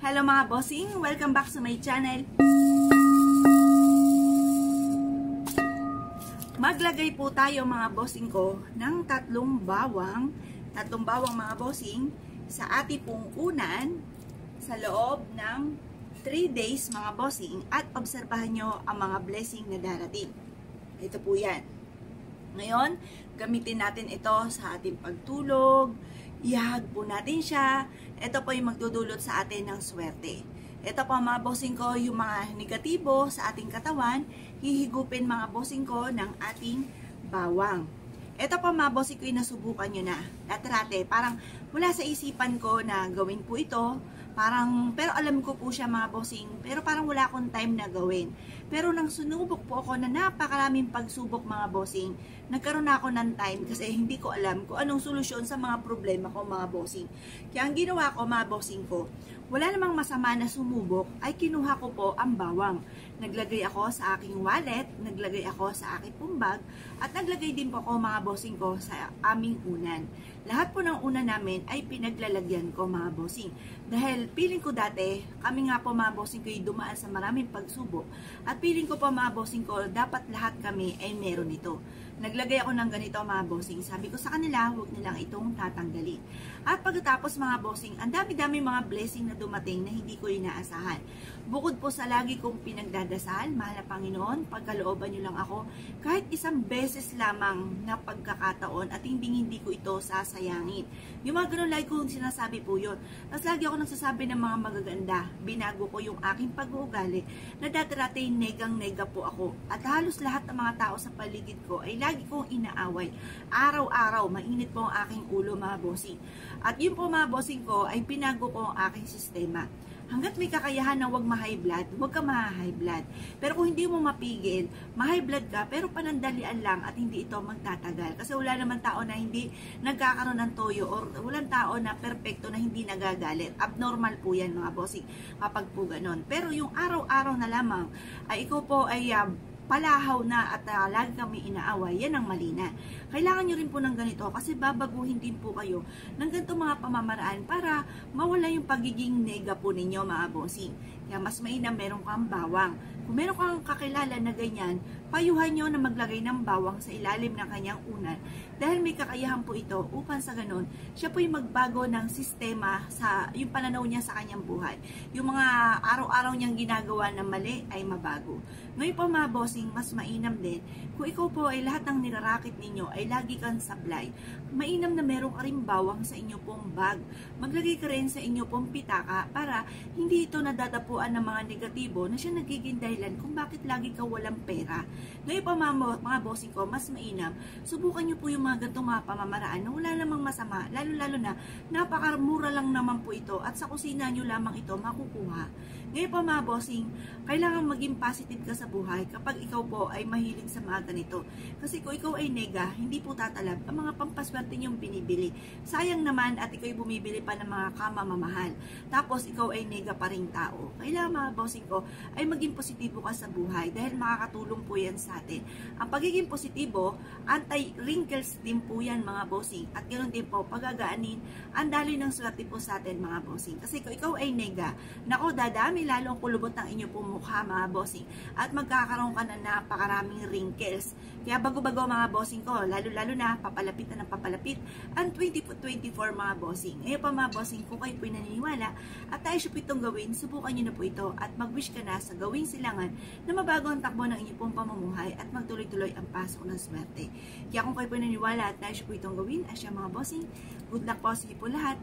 Hello mga bossing! Welcome back sa my channel. Maglagay po tayo mga bossing ko ng tatlong bawang mga bossing sa ating pong unan sa loob ng 3 days mga bossing, at obserbahan nyo ang mga blessing na darating. Ito po yan. Ngayon, gamitin natin ito sa ating pagtulog. Ihag po natin siya. Ito po yung magdudulot sa atin ng swerte. Ito po mga bossing ko, yung mga negatibo sa ating katawan, hihigupin mga bossing ko ng ating bawang. Ito po mga bossing ko, yung nasubukan nyo na. Dati, parang wala sa isipan ko na gawin po ito. Pero alam ko po siya mga bossing, pero parang wala akong time na gawin. Pero nang sunubok po ako na napakaraming pagsubok mga bossing, nagkaroon ako ng time kasi hindi ko alam kung anong solusyon sa mga problema ko mga bossing. Kaya ang ginawa ko mga bossing ko, wala namang masama na sumubok, ay kinuha ko po ang bawang. Naglagay ako sa aking wallet, naglagay ako sa aking pumbag, at naglagay din po ako mga bossing ko sa aming unan. Lahat po ng unan namin ay pinaglalagyan ko mga bossing. Dahil feeling ko dati, kami nga po mga bossing ko ay dumaan sa maraming pagsubok. At feeling ko po mga bossing ko, dapat lahat kami ay meron ito. Naglagay ako ng ganito mga bossing. Sabi ko sa kanila, huwag nilang itong tatanggalin. At pagkatapos mga bossing, ang dami-dami mga blessing na dumating na hindi ko inaasahan. Bukod po sa lagi kong pinagdadasal, mahal na Panginoon, pagkalooban niyo lang ako, kahit isang beses lamang na pagkakataon at hindi ko ito sasayangin. Yung mga ganun, lagi kong sinasabi po yun. Tapos lagi ako nagsasabi ng mga magaganda. Binago ko yung aking pag-uugali na dati-dati negang-nega po ako. At halos lahat ng mga tao sa paligid ko ay lagi kong inaaway. Araw-araw, mainit po ang aking ulo mga bossing. At yun po mga bossing ko ay binago ko ang aking sistema. Hanggat may kakayahan na huwag ma-high blood, huwag ka ma-high blood. Pero kung hindi mo mapigil, ma-high blood ka, pero panandalian lang at hindi ito magtatagal. Kasi wala naman tao na hindi nagkakaroon ng toyo, or walang tao na perfecto na hindi nagagalit. Abnormal po yan mga bossing kapag po ganon. Pero yung araw-araw na lamang, ay ikaw po ay palahaw na at lagi kami inaaway, yan ang mali na. Kailangan nyo rin po ng ganito kasi babaguhin din po kayo ng ganito mga pamamaraan para mawala yung pagiging nega po ninyo mga bossing. Kaya mas mainam meron kang bawang. Kung meron kang kakilala na ganyan, payuhan nyo na maglagay ng bawang sa ilalim ng kanyang unan dahil may kakayahan po ito upang sa ganon, siya po yung magbago ng sistema sa yung pananaw niya sa kanyang buhay. Yung mga araw-araw niyang ginagawa na mali ay mabago. Ngayon po mga bossing, mas mainam din kung ikaw po ay lahat ng nirarakit ninyo ay lagi kang sablay. Mainam na meron ka rin bawang sa inyo pong bag. Maglagay ka rin sa inyo pong pitaka para hindi ito nadadapuan ng mga negatibo na siya nagiging dahilan kung bakit lagi ka walang pera. Ngayon pa mga bossing ko, mas mainam, subukan nyo po yung mga gantong mga pamamaraan na wala namang masama, lalo-lalo na napakamura lang naman po ito at sa kusina nyo lamang ito makukuha. Ngayon pa mga bossing, kailangan maging positive ka sa buhay kapag ikaw po ay mahilig sa mga ganito. Kasi kung ikaw ay nega, hindi po tatalab ang mga pampaswerte nyong binibili. Sayang naman at ikaw ay bumibili pa ng mga kamamamahal. Tapos ikaw ay nega pa ring tao. Kailangan mga bossing ko ay maging positibo ka sa buhay dahil makakatulong po yan sa atin. Ang pagiging positibo, anti-wrinkles din po yan mga bossing. At ganoon din po, pagagaanin, ang daloy ng swerte po sa atin mga bossing. Kasi kung ikaw ay nega, nako dadami lalo ang kulubot ng inyo pong mukha mga bossing. At magkakaroon ka na napakaraming wrinkles. Kaya bago-bago mga bossing ko, lalo-lalo na papalapit na ng papalapit ang 2024 mga bossing. Ngayon pa mga bossing, kung kayo po naniniwala at tayo siya po itong gawin, subukan nyo na po ito at mag-wish ka na sa gawing silangan na mabago ang takbo ng inyong pong pamumuhay at magtuloy-tuloy ang pasok ng swerte. Kaya kung kayo po naniniwala at tayo siya po itong gawin, asya mga bossing, good luck po sa inyo po lahat.